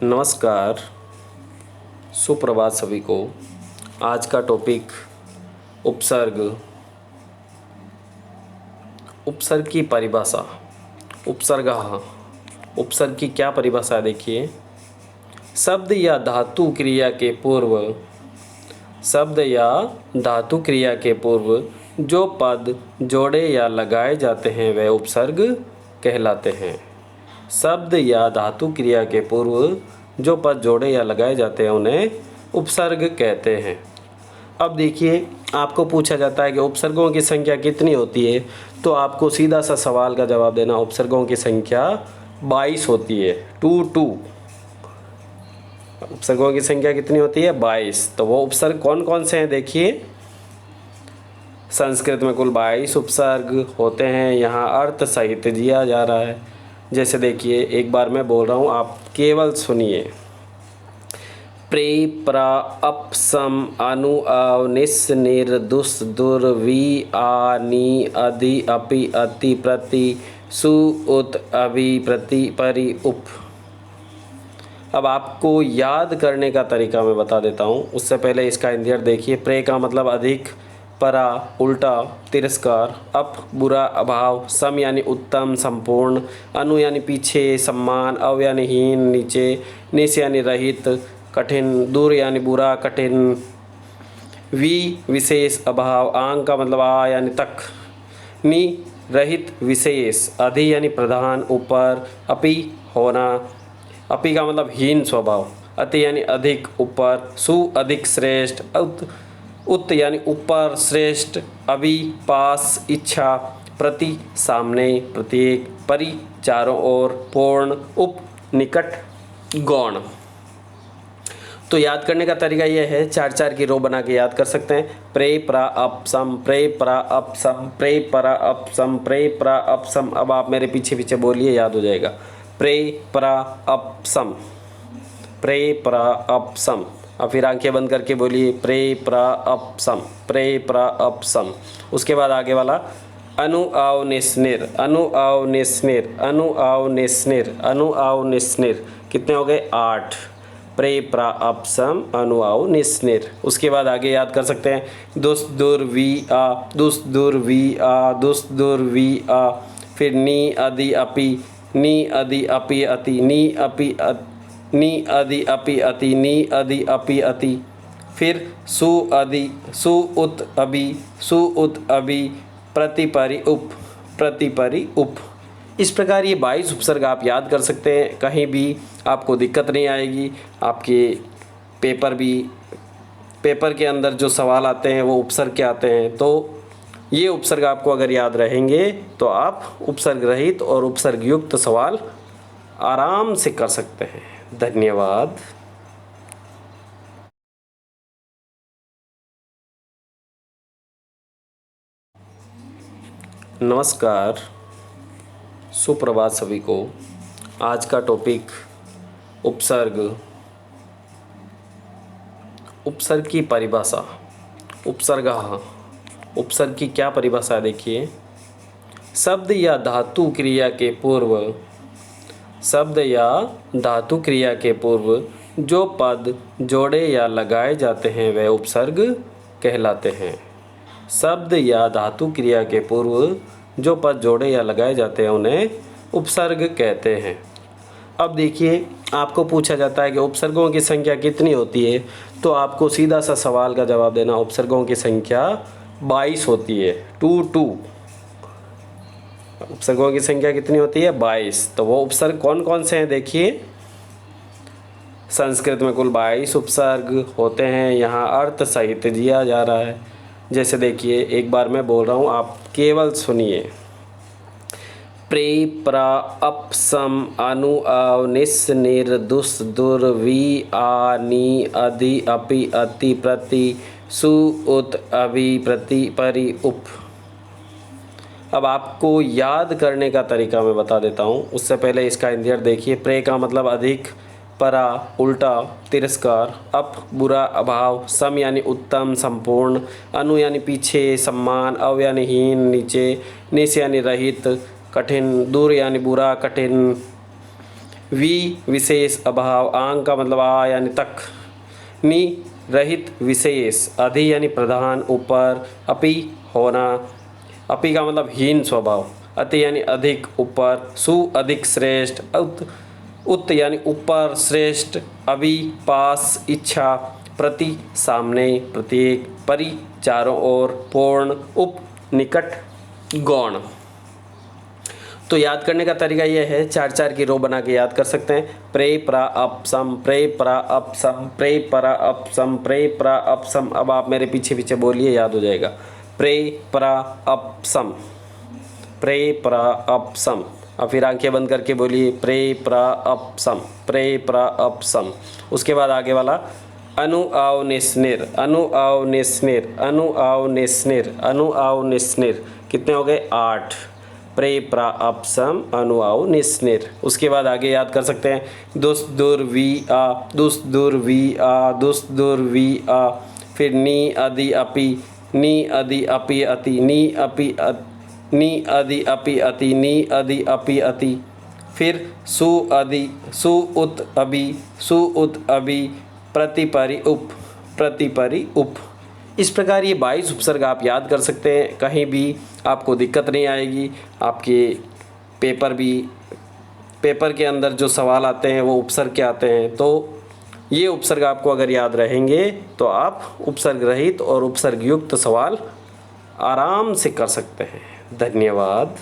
नमस्कार, सुप्रभात सभी को। आज का टॉपिक उपसर्ग। उपसर्ग की परिभाषा। उपसर्ग की क्या परिभाषा है देखिए। शब्द या धातु क्रिया के पूर्व जो पद जोड़े या लगाए जाते हैं वे उपसर्ग कहलाते हैं। शब्द या धातु क्रिया के पूर्व जो पद जोड़े या लगाए जाते हैं उन्हें उपसर्ग कहते हैं। अब देखिए, आपको पूछा जाता है कि उपसर्गों की संख्या कितनी होती है, तो आपको सीधा सा सवाल का जवाब देना। उपसर्गों की संख्या 22 होती है। 2 उपसर्गों की संख्या कितनी होती है? 22। तो वो उपसर्ग कौन कौन से हैं देखिए। संस्कृत में कुल 22 उपसर्ग होते हैं। यहाँ अर्थ सहित दिया जा रहा है। जैसे देखिए, एक बार मैं बोल रहा हूँ, आप केवल सुनिए। प्रे प्रा अप सम अनु अव निस निर दुस दुर वी आ नी अधि अपि अति प्रति सु उत अभि प्रति परि उप। अब आपको याद करने का तरीका मैं बता देता हूँ। उससे पहले इसका इंदियर देखिए। प्रे का मतलब अधिक, परा उल्टा, तिरस्कार, अप बुरा, अभाव, सम यानी उत्तम संपूर्ण, अनु यानी पीछे सम्मान, अव यानी हीन नीचे, निस यानी रहित कठिन, दूर यानी बुरा कठिन, वी विशेष अभाव, आंग का मतलब आ यानी तक, नी रहित विशेष, अधि यानी प्रधान ऊपर, अपि होना, अपि का मतलब हीन स्वभाव, अति यानी अधिक ऊपर, सु अधिक श्रेष्ठ, उत यानी ऊपर श्रेष्ठ, अभी पास इच्छा, प्रति सामने प्रत्येक, परि चारों ओर, पूर्ण, उप निकट, गौण। तो याद करने का तरीका यह है, 4 की रो बना के याद कर सकते हैं। प्रे प्रा अप सम, प्रे प्रा अप सम, प्रे प्रा अप सम, प्रे प्रा अप सम। अब आप मेरे पीछे पीछे बोलिए, याद हो जाएगा। प्रे प्रा अप सम, प्रे प्रा अप सम। अब फिर आंखें बंद करके बोलिए, प्रे प्रा अप सम, प्रे प्रा अप सम। उसके बाद आगे वाला अनु आव निस्निर, अनु आव निस्निर, अनु आव निस्निर, अनु आव निस्निर। कितने हो गए? 8। प्रे प्रा अप सम अनु आव निस्निर। उसके बाद आगे याद कर सकते हैं। दुस दुर वी आ, दुस दुर वी आ, दुस दुर वी आ। फिर नी अधि अपि, नी अधि अपि अति, नी अपि नी अधि अपि अति, नी अधि अपि अति। फिर सु अधि, सु उत अभि, सु उत अभि, प्रतिपरि उप, प्रतिपरि उप। इस प्रकार ये 22 उपसर्ग आप याद कर सकते हैं। कहीं भी आपको दिक्कत नहीं आएगी। आपके पेपर के अंदर जो सवाल आते हैं वो उपसर्ग के आते हैं। तो ये उपसर्ग आपको अगर याद रहेंगे तो आप उपसर्ग रहित और उपसर्ग युक्त सवाल आराम से कर सकते हैं। धन्यवाद। नमस्कार, सुप्रभात सभी को। आज का टॉपिक उपसर्ग। उपसर्ग की परिभाषा। उपसर्ग की क्या परिभाषा है देखिए। शब्द या धातु क्रिया के पूर्व जो पद जोड़े या लगाए जाते हैं वे उपसर्ग कहलाते हैं। शब्द या धातु क्रिया के पूर्व जो पद जोड़े या लगाए जाते हैं उन्हें उपसर्ग कहते हैं। अब देखिए, आपको पूछा जाता है कि उपसर्गों की संख्या कितनी होती है, तो आपको सीधा सा सवाल का जवाब देना। उपसर्गों की संख्या 22 होती है। 2 उपसर्गों की संख्या कितनी होती है? 22। तो वो उपसर्ग कौन कौन से हैं देखिए। संस्कृत में कुल 22 उपसर्ग होते हैं। यहाँ अर्थ सहित दिया जा रहा है। जैसे देखिए, एक बार मैं बोल रहा हूँ, आप केवल सुनिए। प्रे प्रा अप सम अनु अव निस निर दुस दुर वी आ नी अधि अपि अति प्रति सु उत अभि प्रति परि उप। अब आपको याद करने का तरीका मैं बता देता हूँ। उससे पहले इसका इंदियर देखिए। प्रे का मतलब अधिक, परा उल्टा, तिरस्कार, अप बुरा, अभाव, सम यानी उत्तम संपूर्ण, अनु यानी पीछे सम्मान, अव यानी हीन नीचे, निस यानी रहित कठिन, दूर यानी बुरा कठिन, वि विशेष अभाव, आंग का मतलब आ यानी तक, नि रहित विशेष, अधि यानी प्रधान ऊपर, अपि होना, अपि का मतलब हीन स्वभाव, अति यानी अधिक ऊपर, सु अधिक श्रेष्ठ, उत यानी ऊपर श्रेष्ठ, अभी पास इच्छा, प्रति सामने प्रत्येक, परि चारों ओर, पूर्ण, उप निकट, गौण। तो याद करने का तरीका यह है, 4-4 की रो बना के याद कर सकते हैं। प्रे प्रा अप सम, प्रे प्रा अप सम, प्रे प्रा अप सम, प्रे प्रा अप सम। अब आप मेरे पीछे पीछे बोलिए, याद हो जाएगा। प्रे प्रा अप सम, प्रे प्रा अप सम। अब फिर आंखें बंद करके बोलिए, प्रे प्रा अप सम, प्रे प्रा अप सम। उसके बाद आगे वाला अनु आव निस्निर, अनु आव निस्निर, अनु आव निस्निर, अनु आव निस्निर। कितने हो गए? 8। प्रे प्रा अप सम, अनु आव निस्निर। उसके बाद आगे याद कर सकते हैं, दुस दुर वी आ, दुस दुर वी आ, दुस दुर वी आ। फिर नी अधि अपि, नी अधि अपि अति, नी अपि नी अधि अपि अति, नी अधि अपि अति। फिर सु अधि, सु उत अभि, सु उत अभि, प्रतिपरि उप, प्रतिपरि उप। इस प्रकार ये 22 उपसर्ग आप याद कर सकते हैं, कहीं भी आपको दिक्कत नहीं आएगी। आपके पेपर के अंदर जो सवाल आते हैं वो उपसर्ग के आते हैं, तो ये उपसर्ग आपको अगर याद रहेंगे तो आप उपसर्ग रहित और उपसर्ग युक्त सवाल आराम से कर सकते हैं। धन्यवाद।